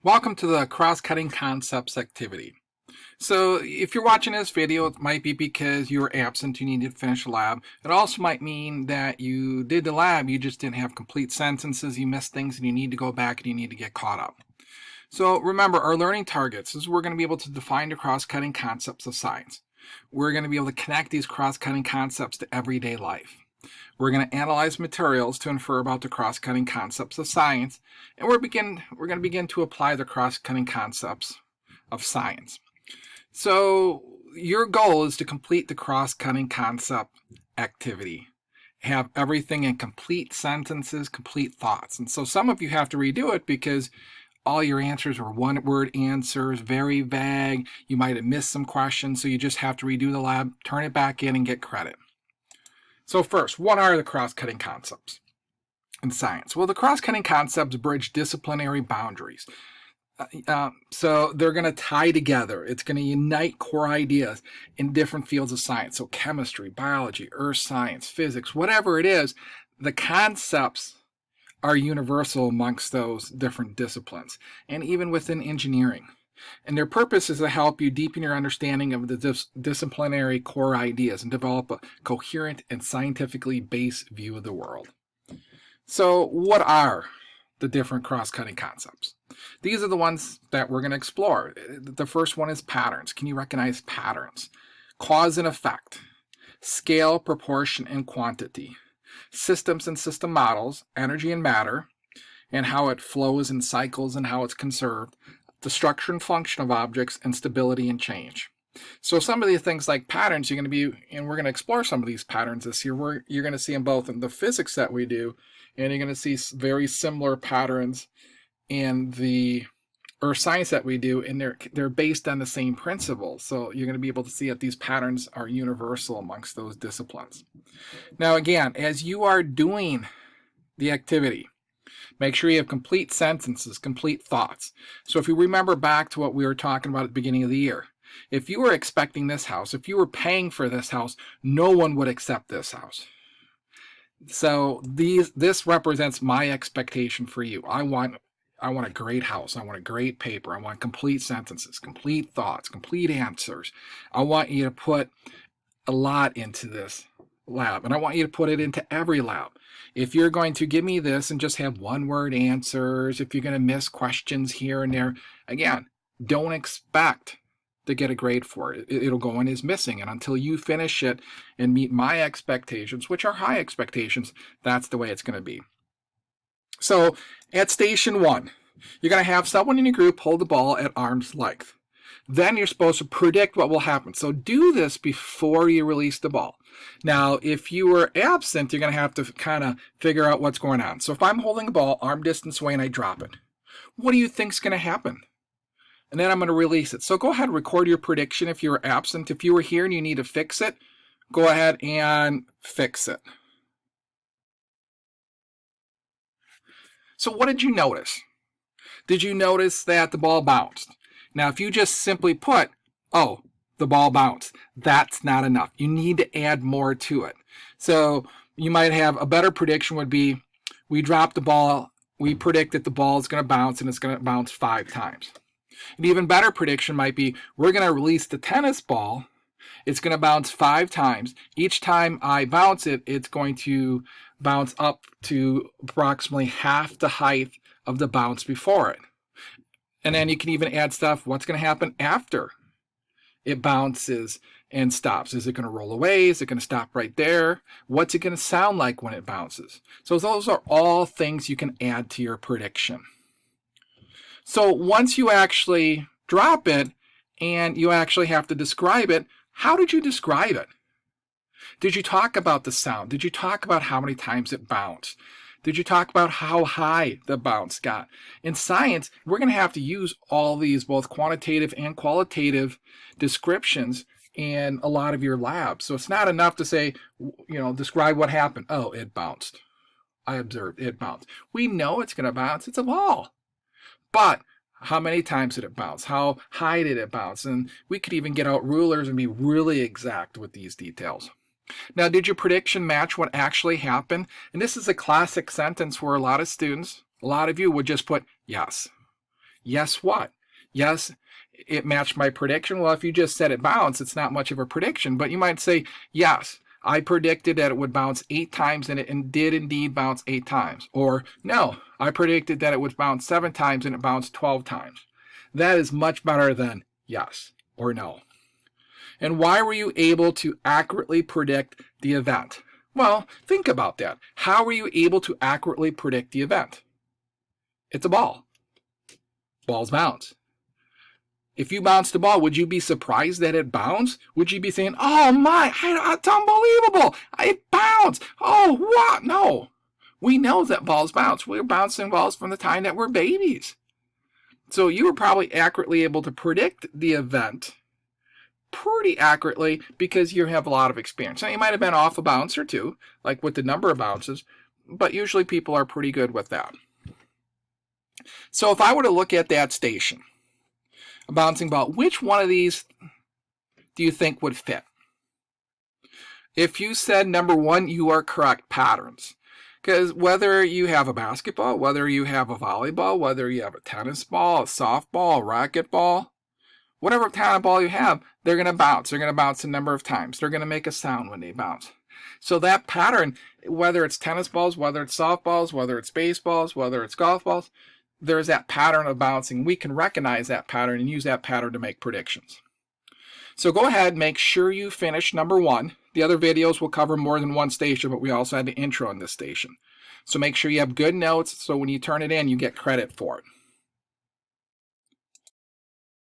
Welcome to the Cross-Cutting Concepts activity. So if you're watching this video, it might be because you were absent, you needed to finish a lab. It also might mean that you did the lab, you just didn't have complete sentences, you missed things, and you need to go back and you need to get caught up. So remember, our learning targets is we're going to be able to define the cross-cutting concepts of science. We're going to be able to connect these cross-cutting concepts to everyday life. We're going to analyze materials to infer about the cross-cutting concepts of science, and we're going to begin to apply the cross-cutting concepts of science. So your goal is to complete the cross-cutting concept activity. Have everything in complete sentences, complete thoughts. And so some of you have to redo it because all your answers were one-word answers, very vague. You might have missed some questions, so you just have to redo the lab, turn it back in, and get credit. So first, what are the cross-cutting concepts in science? Well, the cross-cutting concepts bridge disciplinary boundaries. So they're going to tie together. It's going to unite core ideas in different fields of science. So chemistry, biology, earth science, physics, whatever it is, the concepts are universal amongst those different disciplines, and even within engineering. And their purpose is to help you deepen your understanding of the disciplinary core ideas and develop a coherent and scientifically based view of the world. So what are the different cross-cutting concepts? These are the ones that we're going to explore. The first one is patterns. Can you recognize patterns? Cause and effect, scale, proportion, and quantity, systems and system models, energy and matter, and how it flows and cycles and how it's conserved, the structure and function of objects, and stability and change. So some of the things like patterns, you're going to be, and we're going to explore some of these patterns this year. You're going to see them both in the physics that we do, and you're going to see very similar patterns in the earth science that we do, and they're based on the same principles. So you're going to be able to see that these patterns are universal amongst those disciplines. Now again, as you are doing the activity, make sure you have complete sentences, complete thoughts. So if you remember back to what we were talking about at the beginning of the year, if you were expecting this house, if you were paying for this house, no one would accept this house. So this represents my expectation for you. I want a great house. I want a great paper. I want complete sentences, complete thoughts, complete answers. I want you to put a lot into this lab, and I want you to put it into every lab. If you're going to give me this and just have one-word answers, if you're going to miss questions here and there, again, don't expect to get a grade for it. It'll go in as missing, and until you finish it and meet my expectations, which are high expectations, that's the way it's going to be. So at station one, you're going to have someone in your group hold the ball at arm's length. Then you're supposed to predict what will happen. So do this before you release the ball. Now, if you were absent, you're going to have to kind of figure out what's going on. So if I'm holding the ball arm distance away and I drop it, what do you think is going to happen? And then I'm going to release it. So go ahead and record your prediction if you were absent. If you were here and you need to fix it, go ahead and fix it. So what did you notice? Did you notice that the ball bounced? Now, if you just simply put, oh, the ball bounced, that's not enough. You need to add more to it. So you might have a better prediction would be, we dropped the ball, we predict that the ball is going to bounce and it's going to bounce 5 times. An even better prediction might be, we're going to release the tennis ball, it's going to bounce 5 times. Each time I bounce it, it's going to bounce up to approximately half the height of the bounce before it. And then you can even add stuff, what's going to happen after it bounces and stops? Is it going to roll away? Is it going to stop right there? What's it going to sound like when it bounces? So those are all things you can add to your prediction. So once you actually drop it and you actually have to describe it, how did you describe it? Did you talk about the sound? Did you talk about how many times it bounced? Did you talk about how high the bounce got? In science, we're going to have to use all these, both quantitative and qualitative descriptions in a lot of your labs. So it's not enough to say, describe what happened. Oh, it bounced. I observed it bounced. We know it's going to bounce. It's a ball. But how many times did it bounce? How high did it bounce? And we could even get out rulers and be really exact with these details. Now, did your prediction match what actually happened? And this is a classic sentence where a lot of students, a lot of you would just put yes. Guess what? Yes, it matched my prediction. Well, if you just said it bounced, it's not much of a prediction, but you might say, yes, I predicted that it would bounce 8 times and it did indeed bounce 8 times. Or no, I predicted that it would bounce 7 times and it bounced 12 times. That is much better than yes or no. And why were you able to accurately predict the event? Well, think about that. How were you able to accurately predict the event? It's a ball. Balls bounce. If you bounced a ball, would you be surprised that it bounced? Would you be saying, oh my, it's unbelievable, it bounced, oh what? No, we know that balls bounce. We're bouncing balls from the time that we're babies. So you were probably accurately able to predict the event pretty accurately because you have a lot of experience. Now, you might have been off a bounce or two, like with the number of bounces, but usually people are pretty good with that. So if I were to look at that station, a bouncing ball, which one of these do you think would fit? If you said number 1, you are correct, patterns. Because whether you have a basketball, whether you have a volleyball, whether you have a tennis ball, a softball, a racquetball, whatever kind of ball you have, they're going to bounce. They're going to bounce a number of times. They're going to make a sound when they bounce. So that pattern, whether it's tennis balls, whether it's softballs, whether it's baseballs, whether it's golf balls, there's that pattern of bouncing. We can recognize that pattern and use that pattern to make predictions. So go ahead, make sure you finish number 1. The other videos will cover more than one station, but we also had the intro on this station. So make sure you have good notes so when you turn it in, you get credit for it.